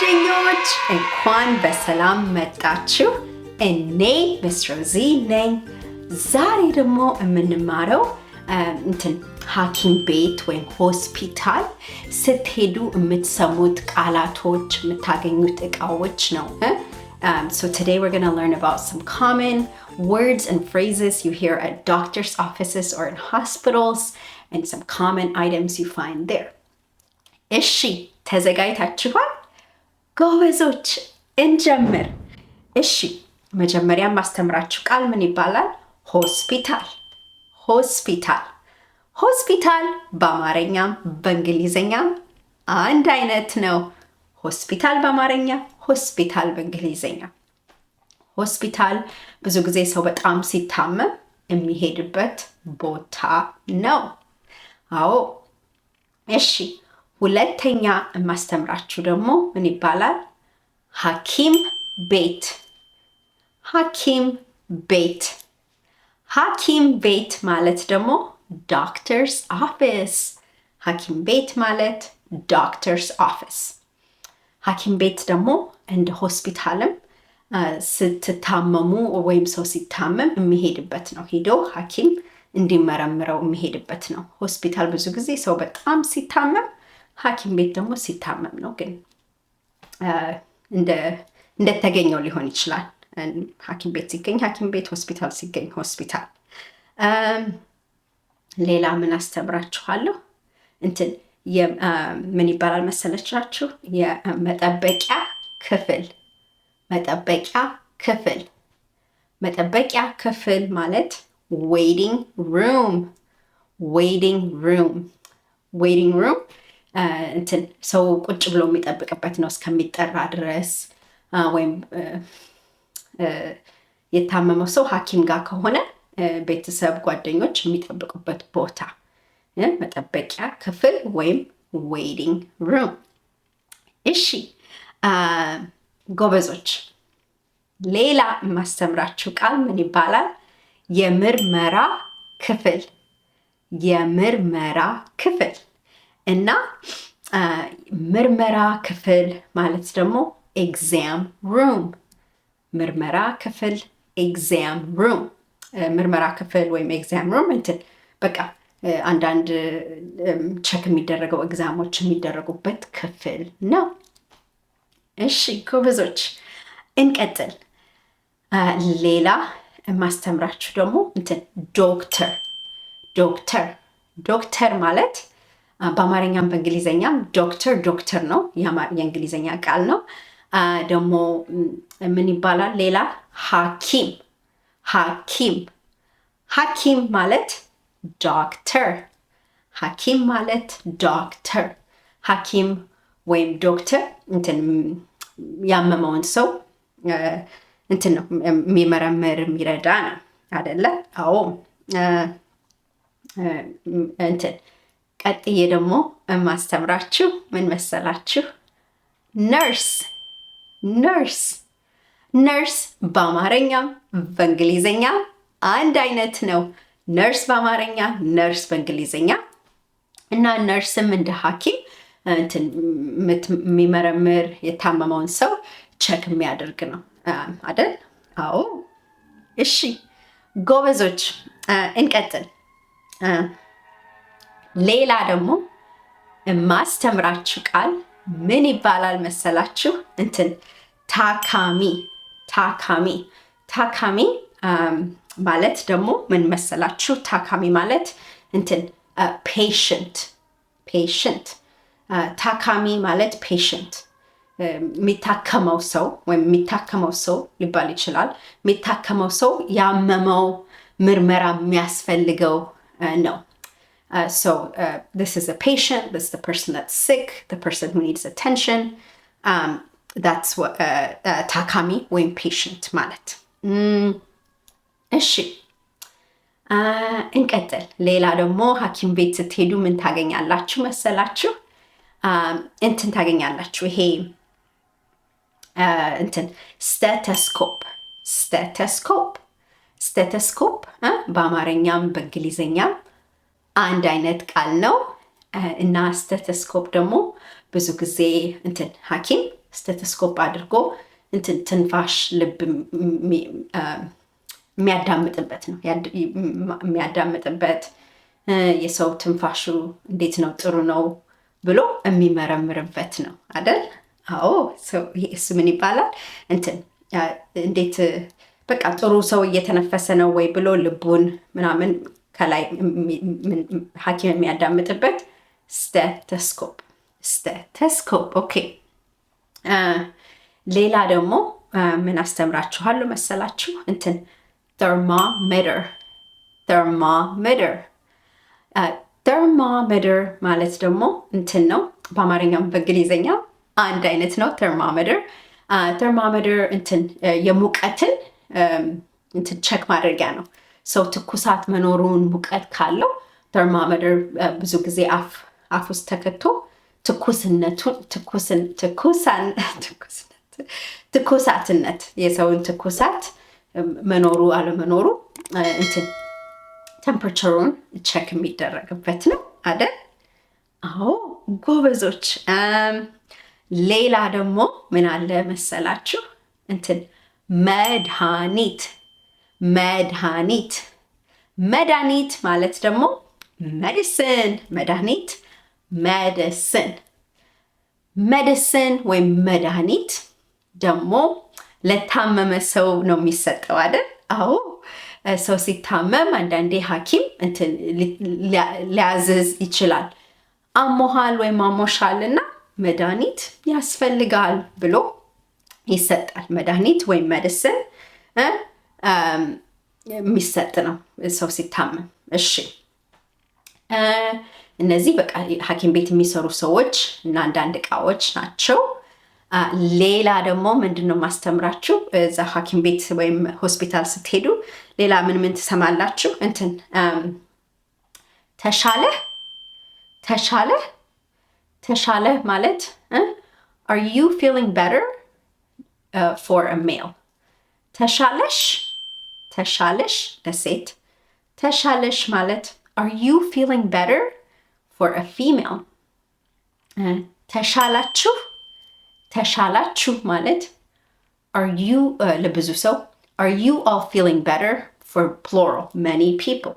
ጓደኞች እንኳን በሰላም መጣችሁ። እኔ ሚስ ሮዚ ነኝ። ዛሬ ደግሞ የምንማረው ሐኪም ቤት ወይም ሆስፒታል ስትሄዱ የምትሰሙት ቃላቶች የምታገኙት እቃዎች ነው። So today we're going to learn about some common words and phrases you hear at doctor's offices or in hospitals and some common items you find there. እሺ ተዘጋጅታችኋል? ጎበዞች እንጀምር። እሺ መጀመሪያ ማስተምራችሁ ቃል ምን ይባላል? ሆስፒታል። ሆስፒታል ሆስፒታል በአማርኛም በእንግሊዘኛም አንድ አይነት ነው። ሆስፒታል በአማርኛ፣ ሆስፒታል በእንግሊዘኛ። ሆስፒታል ብዙ ጊዜ ሰው በጣም ሲታመም የሚሄድበት ቦታ ነው። አዎ። እሺ ሁለተኛ የማስተምራችሁ ደግሞ ምን ይባላል? ሐኪም ቤት። ሐኪም ቤት ሐኪም ቤት ማለት ደግሞ ዶክተርስ ኦፊስ። ሐኪም ቤት ማለት ዶክተርስ ኦፊስ። ሐኪም ቤት ደግሞ እንደ ሆስፒታልም ስትታመሙ ወይም ሰው ሲታመም የሚሄድበት ነው። ሄዶ ሐኪም እንዲመረምረው የሚሄድበት ነው። ሆስፒታል ብዙ ጊዜ ሰው በጣም ሲታመም፣ ሐኪም ቤት ደግሞ ሲታመም ነው። ግን እንደተገኘው ሊሆን ይችላል። ሐኪም ቤት ሲገኝ ሐኪም ቤት፣ ሆስፒታል ሲገኝ ሆስፒታል። ሌላ ምን አስተምራችኋለሁ? ምን ይባላል መሰለቻችሁ? የመጠበቂያ ክፍል። መጠበቂያ ክፍል መጠበቂያ ክፍል ማለት ዌይቲንግ ሩም። ዌይቲንግ ሩም ዌይቲንግ ሩም ሰው ቁጭ ብሎ የሚጠብቅበት ነው እስከሚጠራ ድረስ። ወይም የታመመው ሰው ሐኪም ጋር ከሆነ ቤተሰብ፣ ጓደኞች የሚጠብቁበት ቦታ መጠበቂያ ክፍል ወይም ዌይቲንግ ሩም። እሺ ጎበዞች፣ ሌላ የማስተምራችሁ ቃል ምን ይባላል? የምርመራ ክፍል። የምርመራ ክፍል እና ምርመራ ክፍል ማለት ደግሞ ኤግዛም ሩም። ምርመራ ክፍል ኤግዛም ሩም። ምርመራ ክፍል ወይም ኤግዛም ሩም በቃ አንዳንድ ቸክ የሚደረገው ኤግዛሞች የሚደረጉበት ክፍል ነው። እሺ ጎበዞች እንቀጥል። ሌላ የማስተምራችሁ ደግሞ ዶክተር። ዶክተር ዶክተር ማለት በአማርኛም በእንግሊዘኛም ዶክተር ነው። የእንግሊዘኛ ቃል ነው። ደግሞ ምን ይባላል? ሌላ ሐኪም። ሐኪም ሐኪም ማለት ዶክተር። ሐኪም ማለት ዶክተር። ሐኪም ወይም ዶክተር ያመመውን ሰው ነው የሚመረምር የሚረዳ ነው አይደለ? አዎ። ቀጥዬ ደግሞ የማስተምራችሁ ምን መሰላችሁ? ነርስ። ነርስ ነርስ በአማርኛም በእንግሊዘኛ አንድ አይነት ነው። ነርስ በአማርኛ፣ ነርስ በእንግሊዘኛ እና ነርስም እንደ ሐኪም የሚመረምር የታመመውን ሰው ቸክ የሚያደርግ ነው አይደል? አዎ። እሺ ጎበዞች እንቀጥል። ሌላ ደግሞ የማስተምራችሁ ቃል ምን ይባላል መሰላችሁ? ታካሚ። ታካሚ ታካሚ ማለት ደግሞ ምን መሰላችሁ? ታካሚ ማለት ፔሽንት። ፔሽንት ታካሚ ማለት ፔሽንት የሚታከመው ሰው ወይም የሚታከመው ሰው ሊባል ይችላል። የሚታከመው ሰው ያመመው ምርመራ የሚያስፈልገው ነው። So this is a patient. This is the person that's sick, the person who needs attention. That's what ታካሚ ወይም patient ማለት። እሺ እንቀጥል። ሌላ ደግሞ ሐኪም ቤት ስትሄዱ ምን ታገኛላችሁ መሰላችሁ? ታገኛላችሁ። ይሄ ስቴተስኮፕ። ስቴተስኮፕ ስቴተስኮፕ በአማርኛም በእንግሊዘኛም አንድ አይነት ቃል ነው እና ስቴተስኮፕ ደግሞ ብዙ ጊዜ እንትን ሐኪም ስቴቶስኮፕ አድርጎ እንትን ትንፋሽ ልብ የሚያዳምጥበት ነው የሚያዳምጥበት የሰው ትንፋሹ እንዴት ነው ጥሩ ነው ብሎ የሚመረምርበት ነው አይደል? አዎ እሱ ምን ይባላል? እንትን እንዴት በቃ ጥሩ ሰው እየተነፈሰ ነው ወይ ብሎ ልቡን ምናምን ከላይ ሐኪም የሚያዳምጥበት ስቴቶስኮፕ። ኦኬ። ሌላ ደግሞ ምን አስተምራችኋለሁ መሰላችሁ? እንትን ተርማሜትር ማለት ደግሞ እንትን ነው። በአማርኛም በእንግሊዝኛ አንድ አይነት ነው። ተርማሜትር እንትን የሙቀትን እንትን ቸክ ማድረጊያ ነው። ሰው ትኩሳት መኖሩን ሙቀት ካለው ተርማሜትር ብዙ ጊዜ አፍ ውስጥ ተከቶ ትኩሳትነት የሰውን ትኩሳት መኖሩ አለመኖሩ እንትን ቴምፐሬቸሩን ቸክ የሚደረግበት ነው አይደል? አዎ ጎበዞች። ሌላ ደግሞ ምን አለ መሰላችሁ? እንትን መድኃኒት ማለት ደግሞ ሜዲሲን ወይም መድኃኒት ደግሞ ለታመመ ሰው ነው የሚሰጠው አይደል? አዎ ሰው ሲታመም አንዳንዴ ሐኪም እንትን ሊያዝዝ ይችላል። አሞሃል ወይም አሞሻል እና መድኃኒት ያስፈልጋል ብሎ ይሰጣል። መድኃኒት ወይም ሜዲሲን የሚሰጥ ነው ሰው ሲታመም። እሺ እነዚህ በቃ ሐኪም ቤት የሚሰሩ ሰዎች እና አንዳንድ እቃዎች ናቸው። ሌላ ደግሞ ምንድነው ማስተምራችሁ? እዛ ሐኪም ቤት ወይም ሆስፒታል ስትሄዱ ሌላ ምን ትሰማላችሁ? እንትን ተሻለ ማለት are you feeling better for a male? ተሻለሽ ለሴት ተሻለሽ ማለት are you feeling better for a female? ተሻላችሁ ማለት are you ለብዙ ሰው are you all feeling better for plural many people?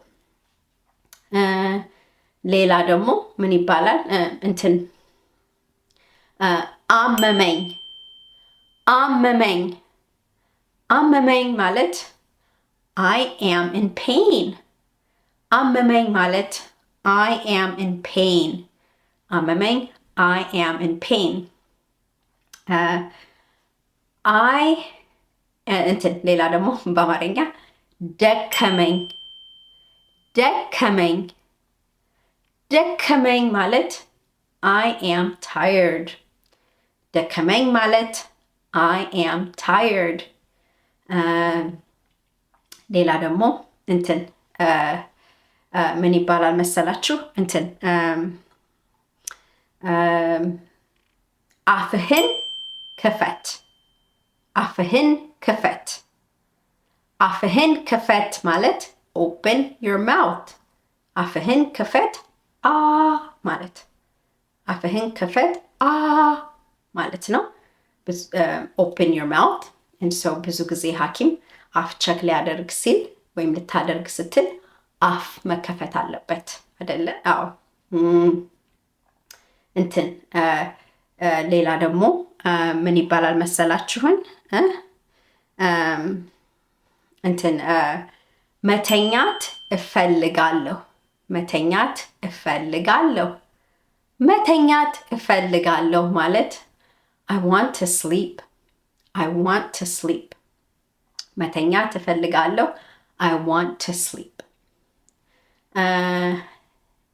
ሌላ ደግሞ ምን ይባላል? እንትን አመመኝ ማለት I am in pain. አመመኝ ማለት I am in pain. አመመኝ I am in pain. እንትን ሌላ ደግሞ በአማርኛ ደከመኝ ማለት I am tired. ደከመኝ ማለት I am tired. ሌላ ደግሞ እንትን ምን ይባላል መሰላችሁ? እንትን አፍህን ክፈት ማለት open your mouth. አፍህን ክፈት ማለት አፍህን ክፈት ማለት ነው። open your mouth. and so ብዙ ጊዜ ሐኪም አፍ ቸክ ሊያደርግ ሲል ወይም ልታደርግ ስትል አፍ መከፈት አለበት አይደለ? አዎ። እንትን ሌላ ደግሞ ምን ይባላል መሰላችሁን? እንትን መተኛት እፈልጋለሁ ማለት I want to sleep. መተኛት እፈልጋለሁ I want to sleep.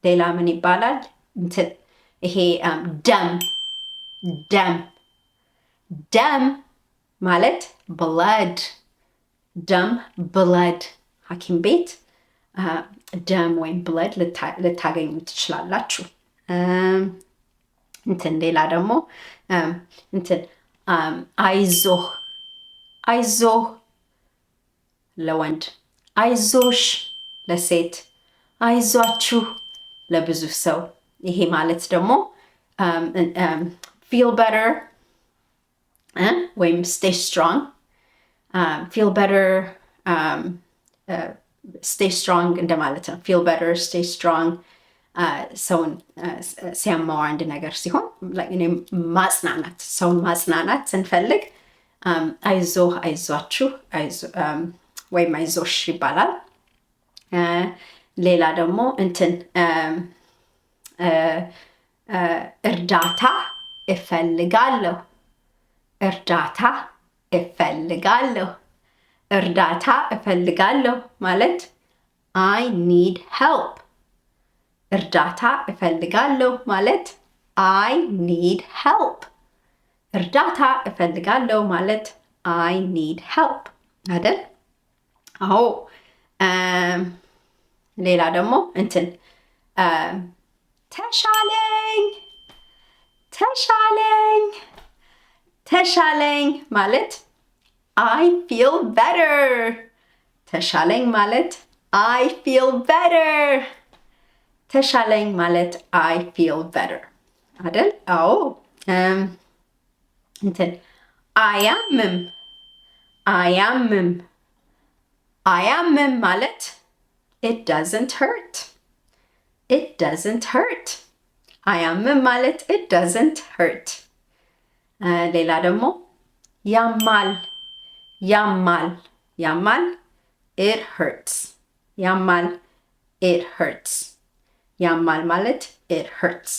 ሌላ ምን ይባላል? እንትን ይሄ ደም ማለት blood. ሐኪም ቤት ደም ወይም blood ልታገኙ ትችላላችሁ። እንትን ሌላ ደግሞ እንትን አይዞህ ለወንድ፣ አይዞሽ ለሴት፣ አይዟችሁ ለብዙ ሰው። ይሄ ማለት ደግሞ feel better ወይም stay strong feel better stay strong እንደማለት ነው feel better stay strong ሰውን ሲያማው አንድ ነገር ሲሆን ማጽናናት ሰውን ማጽናናት ስንፈልግ አይዞህ አይዟችሁ ወይም አይዞሽ ይባላል ሌላ ደግሞ እርዳታ እፈልጋለሁ እርዳታ እፈልጋለሁ እርዳታ እፈልጋለሁ ማለት I need help እርዳታ እፈልጋለሁ ማለት I need help እርዳታ እፈልጋለሁ ማለት I need help አይደል አዎ ሌላ ደግሞ ተሻለኝ ተሻለኝ ተሻለኝ ማለት I feel better ተሻለኝ ማለት I feel better ተሻለኝ ማለት I feel better አይደል አዎ አያምም ማለት it doesn't hurt it doesn't hurt አያምም ማለት it doesn't hurt ሌላ ደግሞ ያማል it hurts ያማል it hurts ያማል ማለት it hurts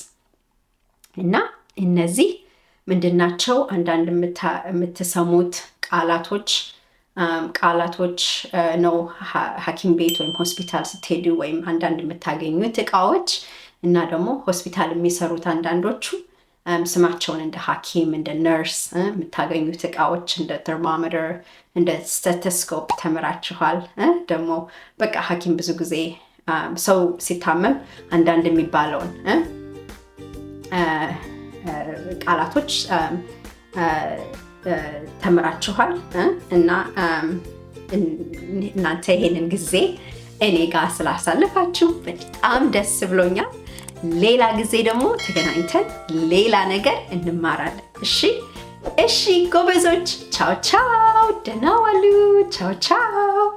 እና እነዚህ ምንድናቸው አንዳንድ የምትሰሙት ቃላቶች ነው ሐኪም ቤት ወይም ሆስፒታል ስትሄዱ ወይም አንዳንድ የምታገኙት እቃዎች እና ደግሞ ሆስፒታል የሚሰሩት አንዳንዶቹ ስማቸውን እንደ ሐኪም እንደ ነርስ የምታገኙት እቃዎች እንደ ተርሞሜትር እንደ ስቴቶስኮፕ ተምራችኋል ደግሞ በቃ ሐኪም ብዙ ጊዜ ሰው ሲታመም አንዳንድ የሚባለውን ቃላቶች ተምራችኋል እና እናንተ ይሄንን ጊዜ እኔ ጋር ስላሳለፋችሁ በጣም ደስ ብሎኛል ሌላ ጊዜ ደግሞ ተገናኝተን ሌላ ነገር እንማራለን እሺ ጎበዞች ቻው ቻው ደህና ዋሉ ቻው ቻው